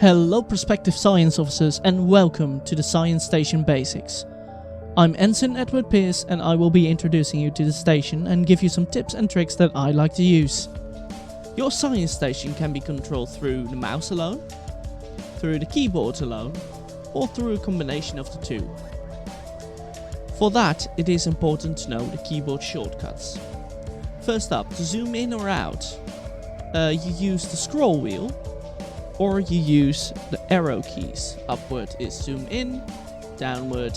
Hello prospective science officers and welcome to the Science Station Basics. I'm Ensign Edward Pierce and I will be introducing you to the station and give you some tips and tricks that I like to use. Your science station can be controlled through the mouse alone, through the keyboard alone, or through a combination of the two. For that, it is important to know the keyboard shortcuts. First up, to zoom in or out, you use the scroll wheel, or you use the arrow keys. Upward is zoom in, downward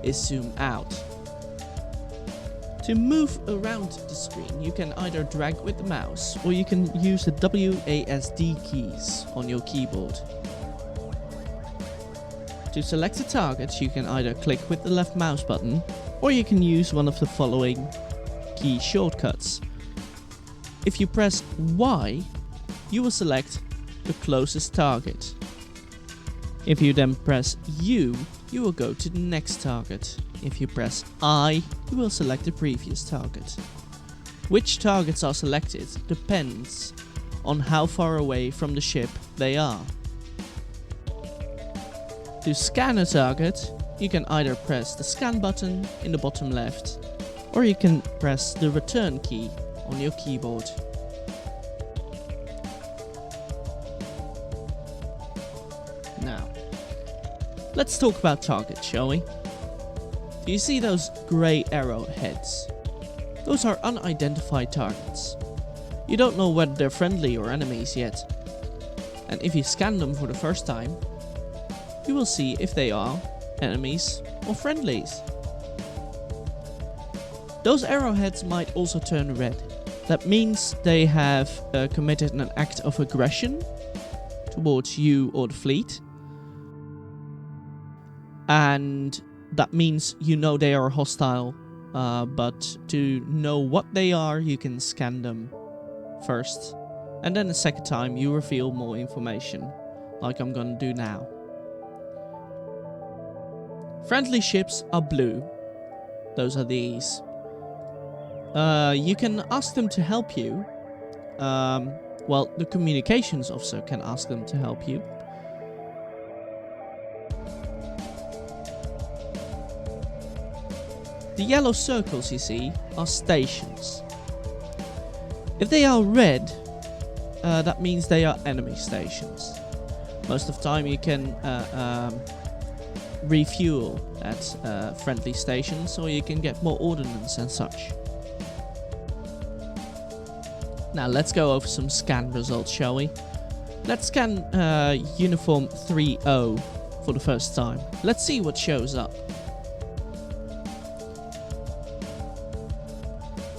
is zoom out. To move around the screen, you can either drag with the mouse, or you can use the WASD keys on your keyboard. To select a target, you can either click with the left mouse button, or you can use one of the following key shortcuts. If you press Y, you will select the closest target. If you then press U, you will go to the next target. If you press I, you will select the previous target. Which targets are selected depends on how far away from the ship they are. To scan a target, you can either press the scan button in the bottom left, or you can press the return key on your keyboard. Now, let's talk about targets, shall we? Do you see those grey arrowheads? Those are unidentified targets. You don't know whether they're friendly or enemies yet. And if you scan them for the first time, you will see if they are enemies or friendlies. Those arrowheads might also turn red. That means they have committed an act of aggression towards you or the fleet. And that means you know they are hostile, but to know what they are, you can scan them first. And then the second time you reveal more information, like I'm gonna do now. Friendly ships are blue. Those are these. You can ask them to help you. Well, the communications officer can ask them to help you. The yellow circles you see are stations. If they are red, that means they are enemy stations. Most of the time you can refuel at friendly stations, or you can get more ordnance and such. Now let's go over some scan results, shall we? Let's scan Uniform 3O for the first time. Let's see what shows up.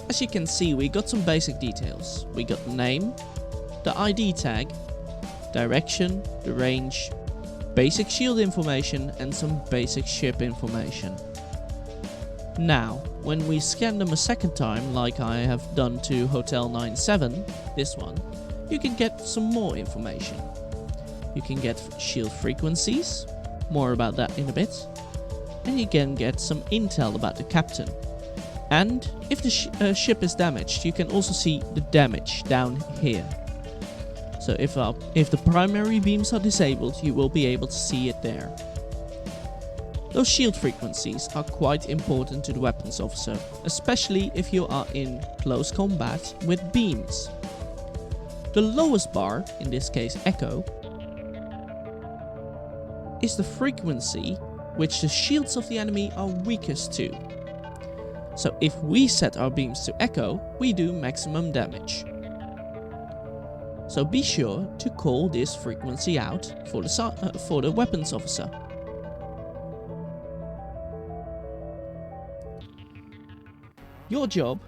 As you can see, we got some basic details. We got the name, the ID tag, direction, the range, basic shield information, and some basic ship information. Now, when we scan them a second time, like I have done to Hotel 97, this one, you can get some more information. You can get shield frequencies, more about that in a bit, and you can get some intel about the captain. And if the ship is damaged, you can also see the damage down here. So if the primary beams are disabled, you will be able to see it there. Those shield frequencies are quite important to the weapons officer, especially if you are in close combat with beams. The lowest bar, in this case echo, is the frequency which the shields of the enemy are weakest to. So if we set our beams to echo, we do maximum damage. So be sure to call this frequency out for the weapons officer. Your job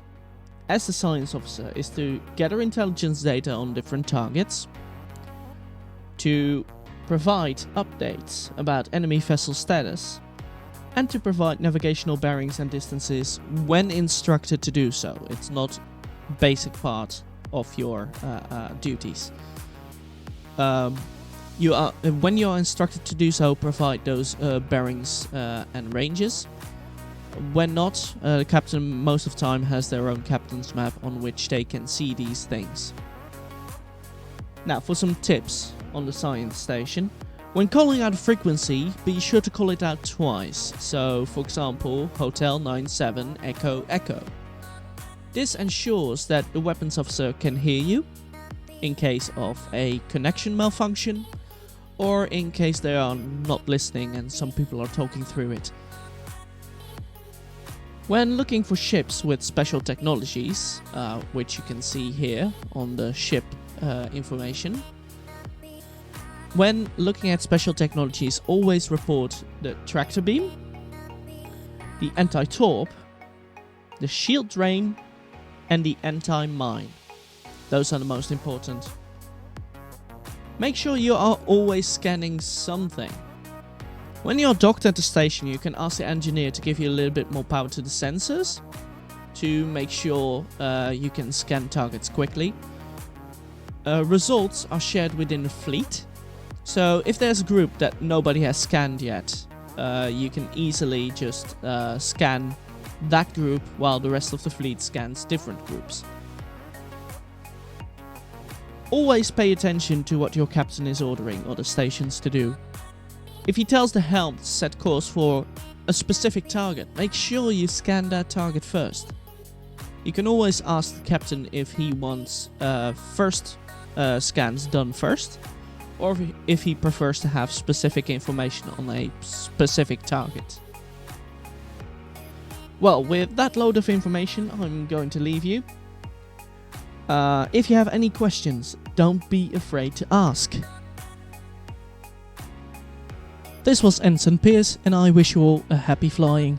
as the science officer is to gather intelligence data on different targets, to provide updates about enemy vessel status, and to provide navigational bearings and distances when instructed to do so. It's not a basic part of your duties. When you are instructed to do so, provide those bearings and ranges. When not, the captain most of the time has their own captain's map on which they can see these things. Now for some tips on the science station. When calling out a frequency, be sure to call it out twice. So, for example, Hotel 97 Echo Echo. This ensures that the weapons officer can hear you in case of a connection malfunction, or in case they are not listening and some people are talking through it. When looking for ships with special technologies, which you can see here on the ship information, when looking at special technologies, always report the tractor beam, the anti-torp, the shield drain, and the anti-mine. Those are the most important. Make sure you are always scanning something. When you're docked at the station, you can ask the engineer to give you a little bit more power to the sensors to make sure you can scan targets quickly. Results are shared within the fleet. So if there's a group that nobody has scanned yet, you can easily just scan that group while the rest of the fleet scans different groups. Always pay attention to what your captain is ordering or the stations to do. If he tells the helm to set course for a specific target, make sure you scan that target first. You can always ask the captain if he wants first scans done first, or if he prefers to have specific information on a specific target. Well, with that load of information, I'm going to leave you. If you have any questions, don't be afraid to ask. This was Ensign Pierce, and I wish you all a happy flying.